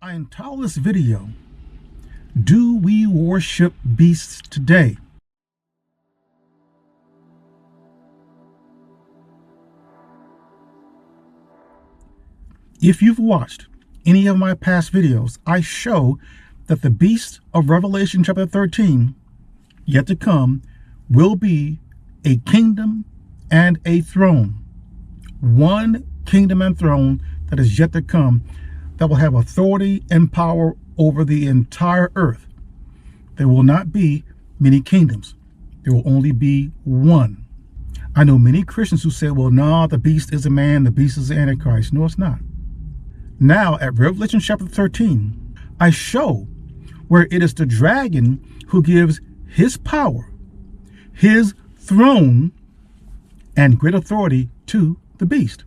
I entitled this video, Do We Worship Beasts Today? If you've watched any of my past videos, I show that the beast of Revelation chapter 13, yet to come, will be a kingdom and a throne. One kingdom and throne that is yet to come, that will have authority and power over the entire earth. There will not be many kingdoms. There will only be one. I know many Christians who say, well, no, the beast is a man, the beast is the Antichrist. No, it's not. Now, at Revelation chapter 13, I show where it is the dragon who gives his power, his throne, and great authority to the beast.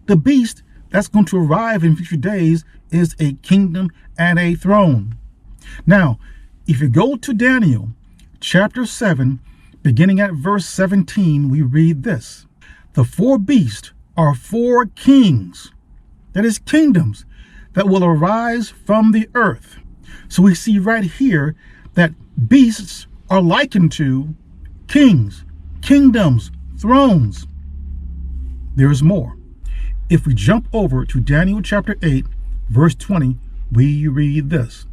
The beast that's going to arrive in future days is a kingdom and a throne. Now, if you go to Daniel chapter 7, beginning at verse 17, we read this. The four beasts are four kings, that is kingdoms, that will arise from the earth. So we see right here that beasts are likened to kings, kingdoms, thrones. There is more. If we jump over to Daniel chapter 8, verse 20, we read this.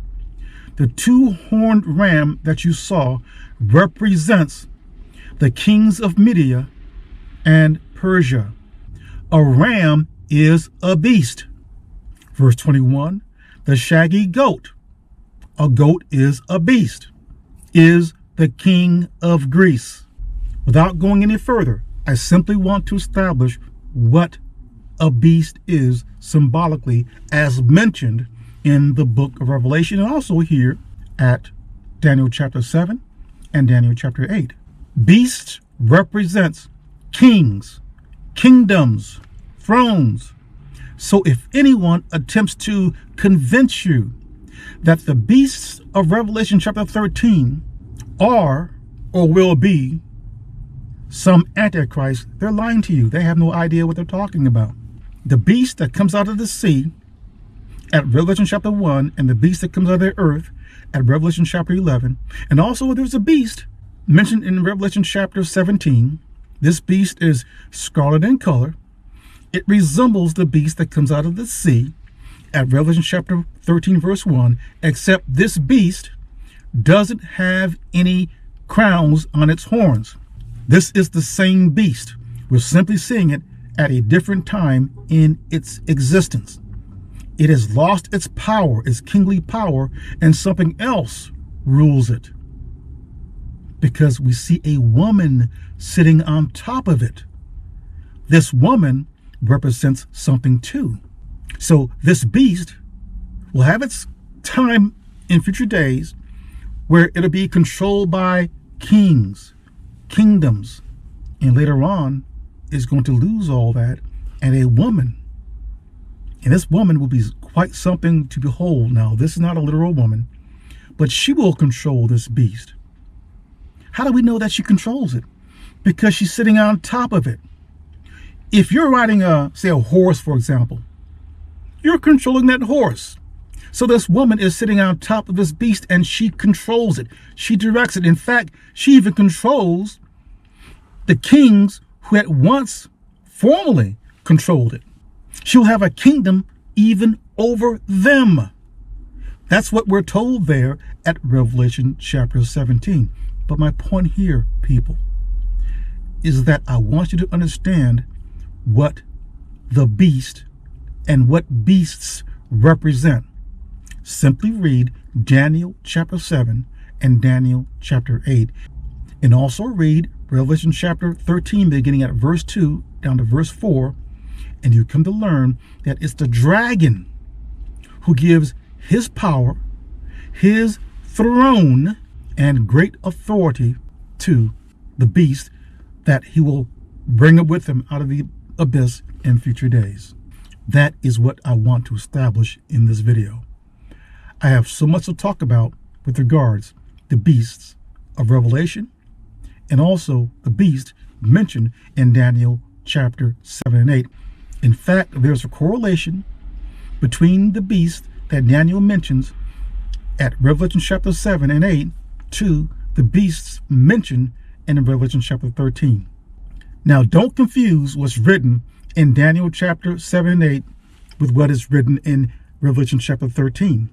The two-horned ram that you saw represents the kings of Media and Persia. A ram is a beast. Verse 21, the shaggy goat, a goat is a beast, is the king of Greece. Without going any further, I simply want to establish what a beast is symbolically, as mentioned in the book of Revelation, and also here at Daniel chapter 7 and Daniel chapter 8. Beasts represents kings, kingdoms, thrones. So if anyone attempts to convince you that the beasts of Revelation chapter 13 are or will be some Antichrist, they're lying to you. They have no idea what they're talking about. The beast that comes out of the sea at Revelation chapter 1, and the beast that comes out of the earth at Revelation chapter 11. And also there's a beast mentioned in Revelation chapter 17. This beast is scarlet in color. It resembles the beast that comes out of the sea at Revelation chapter 13, verse 1, except this beast doesn't have any crowns on its horns. This is the same beast. We're simply seeing it at a different time in its existence. It has lost its power, its kingly power, and something else rules it. Because we see a woman sitting on top of it. This woman represents something too. So this beast will have its time in future days where it'll be controlled by kings, kingdoms, and later on is going to lose all that, and a woman. And this woman will be quite something to behold. Now, this is not a literal woman, but she will control this beast. How do we know that she controls it? Because she's sitting on top of it. If you're riding say a horse, for example, you're controlling that horse. So this woman is sitting on top of this beast and she controls it. She directs it. In fact, she even controls the kings who at once formerly controlled it. She'll have a kingdom even over them. That's what we're told there at Revelation chapter 17. But my point here, people, is that I want you to understand what the beast and what beasts represent. Simply read Daniel chapter 7 and Daniel chapter 8. And also read Revelation chapter 13, beginning at verse 2 down to verse 4. And you come to learn that it's the dragon who gives his power, his throne, and great authority to the beast that he will bring up with him out of the abyss in future days. That is what I want to establish in this video. I have so much to talk about with regards to the beasts of Revelation and also the beast mentioned in Daniel chapter 7 and 8. In fact, there's a correlation between the beast that Daniel mentions at Revelation chapter 7 and 8 to the beasts mentioned in Revelation chapter 13. Now, don't confuse what's written in Daniel chapter 7 and 8 with what is written in Revelation chapter 13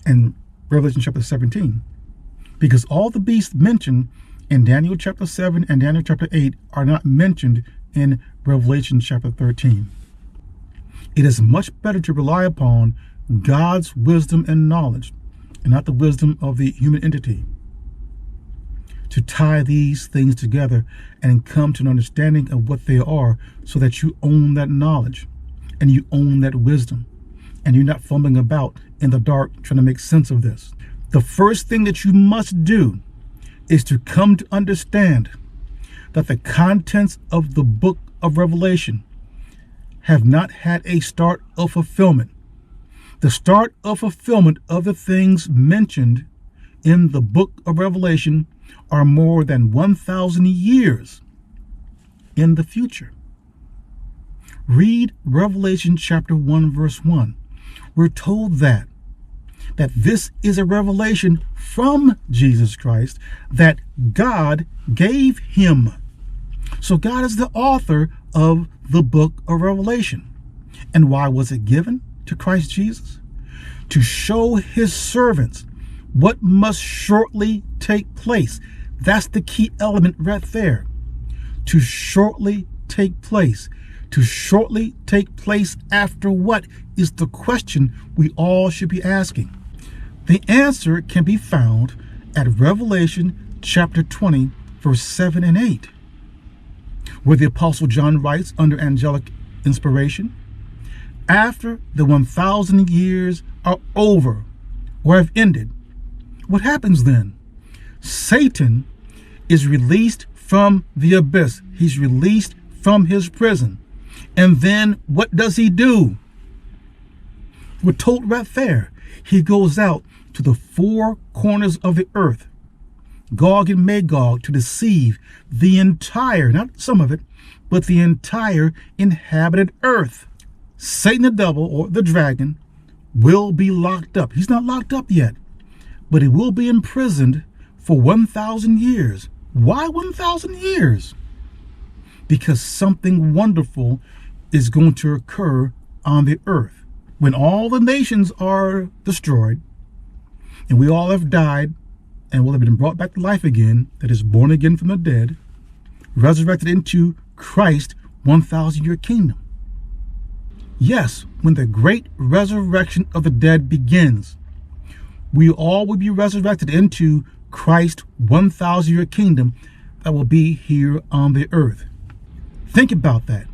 and Revelation chapter 17. Because all the beasts mentioned in Daniel chapter 7 and Daniel chapter 8 are not mentioned in Revelation chapter 13. It is much better to rely upon God's wisdom and knowledge, and not the wisdom of the human entity, to tie these things together and come to an understanding of what they are, so that you own that knowledge and you own that wisdom, and you're not fumbling about in the dark trying to make sense of this. The first thing that you must do is to come to understand that the contents of the book of Revelation have not had a start of fulfillment. The start of fulfillment of the things mentioned in the book of Revelation are more than 1,000 years in the future. Read Revelation chapter 1 verse 1. We're told that this is a revelation from Jesus Christ that God gave him. So God is the author of the book of Revelation. And why was it given to Christ Jesus? To show his servants what must shortly take place. That's the key element right there. To shortly take place. To shortly take place after what is the question we all should be asking. The answer can be found at Revelation chapter 20, verse 7 and 8, where the Apostle John writes under angelic inspiration, after the 1,000 years are over or have ended, what happens then? Satan is released from the abyss. He's released from his prison. And then what does he do? We're told right there, he goes out to the four corners of the earth, Gog and Magog, to deceive the entire, not some of it, but the entire inhabited earth. Satan the devil, or the dragon, will be locked up. He's not locked up yet, but he will be imprisoned for 1,000 years. Why 1,000 years? Because something wonderful is going to occur on the earth. When all the nations are destroyed, and we all have died and will have been brought back to life again, that is born again from the dead, resurrected into Christ 1,000-year kingdom. Yes, when the great resurrection of the dead begins, we all will be resurrected into Christ 1,000-year kingdom that will be here on the earth. Think about that.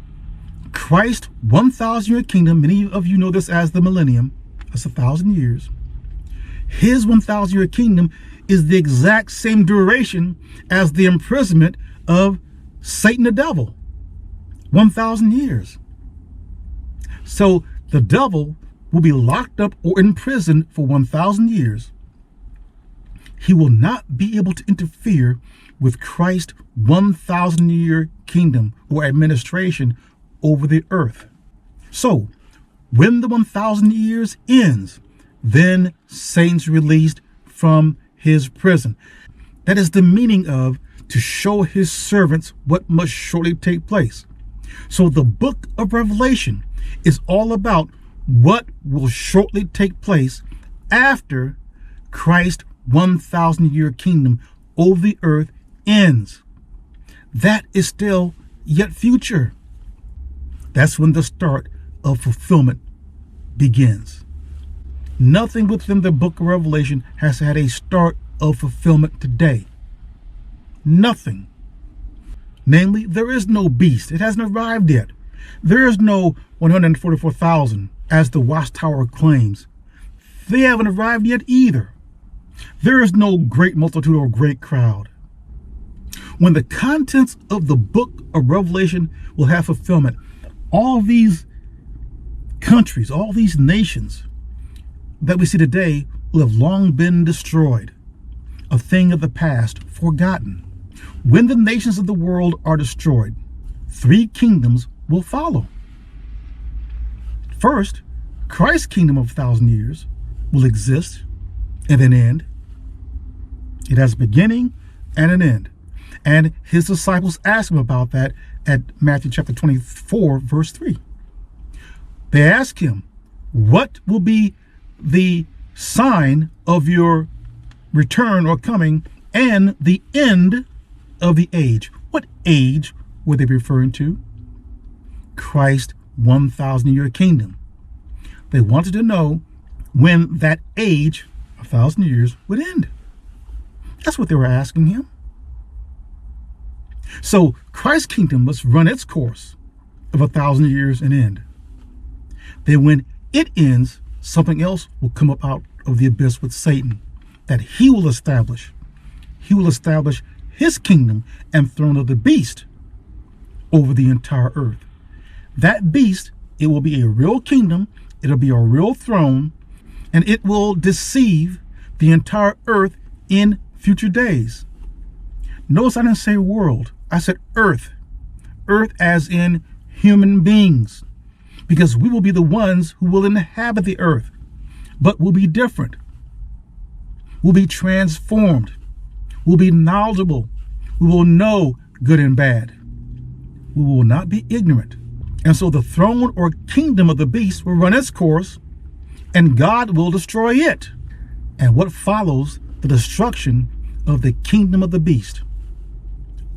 Christ 1,000-year kingdom, many of you know this as the millennium, that's 1,000 years. His 1,000-year kingdom is the exact same duration as the imprisonment of Satan the devil, 1,000 years. So the devil will be locked up or in prison for 1,000 years. He will not be able to interfere with Christ's 1,000-year kingdom or administration over the earth. So when the 1,000 years ends, then Satan's released from his prison. That is the meaning of to show his servants what must shortly take place. So the book of Revelation is all about what will shortly take place after Christ's 1,000-year kingdom over the earth ends. That is still yet future. That's when the start of fulfillment begins. Nothing within the book of Revelation has had a start of fulfillment today. Nothing. Namely, there is no beast. It hasn't arrived yet. There is no 144,000, as the Watchtower claims. They haven't arrived yet either. There is no great multitude or great crowd. When the contents of the book of Revelation will have fulfillment, all these countries, all these nations that we see today will have long been destroyed, a thing of the past, forgotten. When the nations of the world are destroyed, 3 kingdoms will follow. First, Christ's kingdom of 1,000 years will exist and then end. It has a beginning and an end. And his disciples asked him about that at Matthew chapter 24, verse 3. They asked him, what will be the sign of your return or coming and the end of the age? What age were they referring to? Christ's 1,000-year kingdom. They wanted to know when that age, 1,000 years, would end. That's what they were asking him. So Christ's kingdom must run its course of 1,000 years and end. Then when it ends, something else will come up out of the abyss with Satan that he will establish. He will establish his kingdom and throne of the beast over the entire earth. That beast, it will be a real kingdom, it'll be a real throne, and it will deceive the entire earth in future days. Notice I didn't say world, I said earth. Earth as in human beings. Because we will be the ones who will inhabit the earth, but we'll be different. We'll be transformed. We'll be knowledgeable. We will know good and bad. We will not be ignorant. And so the throne or kingdom of the beast will run its course, and God will destroy it. And what follows the destruction of the kingdom of the beast?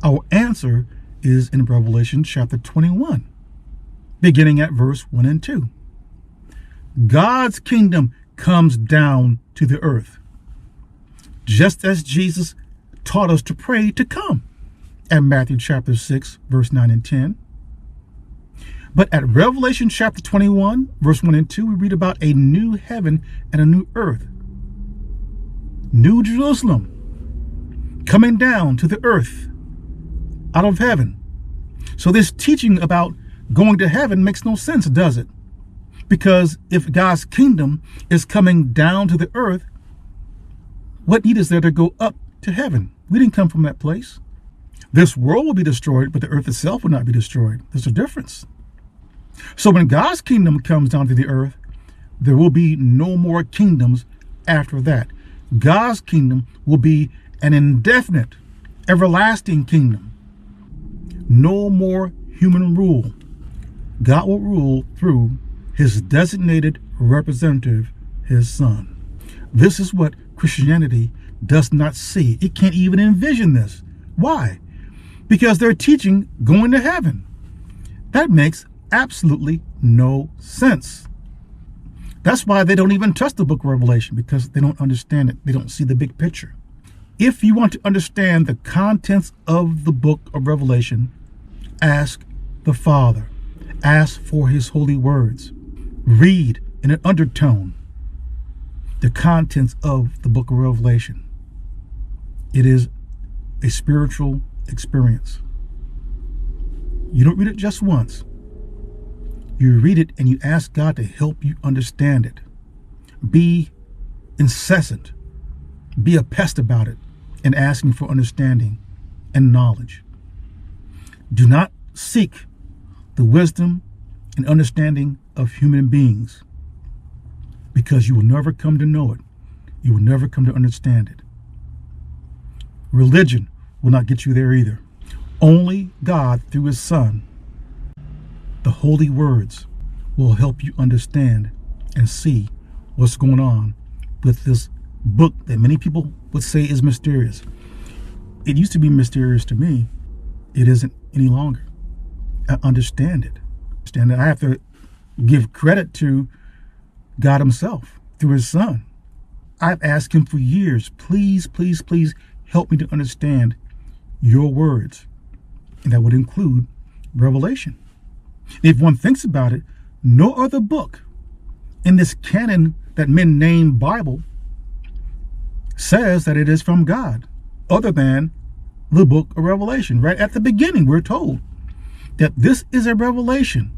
Our answer is in Revelation chapter 21. Beginning at verse 1 and 2. God's kingdom comes down to the earth, just as Jesus taught us to pray to come at Matthew chapter 6, verse 9 and 10. But at Revelation chapter 21, verse 1 and 2, we read about a new heaven and a new earth. New Jerusalem coming down to the earth out of heaven. So this teaching about going to heaven makes no sense, does it? Because if God's kingdom is coming down to the earth, what need is there to go up to heaven? We didn't come from that place. This world will be destroyed, but the earth itself will not be destroyed. There's a difference. So when God's kingdom comes down to the earth, there will be no more kingdoms after that. God's kingdom will be an indefinite, everlasting kingdom. No more human rule. God will rule through his designated representative, his son. This is what Christianity does not see. It can't even envision this. Why? Because they're teaching going to heaven. That makes absolutely no sense. That's why they don't even trust the book of Revelation, because they don't understand it. They don't see the big picture. If you want to understand the contents of the book of Revelation, ask the Father. Ask for his holy words. Read in an undertone the contents of the book of Revelation. It is a spiritual experience. You don't read it just once. You read it and you ask God to help you understand it. Be incessant. Be a pest about it and asking for understanding and knowledge. Do not seek the wisdom and understanding of human beings, because you will never come to know it. You will never come to understand it. Religion will not get you there either. Only God, through his Son, the holy words, will help you understand and see what's going on with this book that many people would say is mysterious. It used to be mysterious to me. It isn't any longer. I understand it. And I have to give credit to God himself through his Son. I've asked him for years, please, please, please help me to understand your words. And that would include Revelation. If one thinks about it, no other book in this canon that men name Bible says that it is from God, other than the book of Revelation. Right at the beginning, we're told that this is a revelation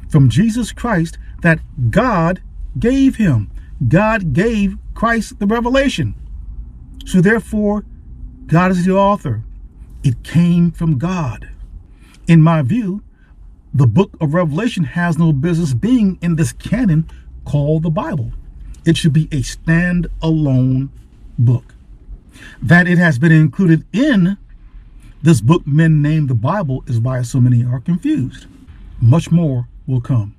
from Jesus Christ that God gave him. God gave Christ the revelation. So therefore, God is the author. It came from God. In my view, The book of Revelation has no business being in this canon called the Bible. It should be a stand-alone book. That it has been included in this book men name the Bible is why so many are confused. Much more will come.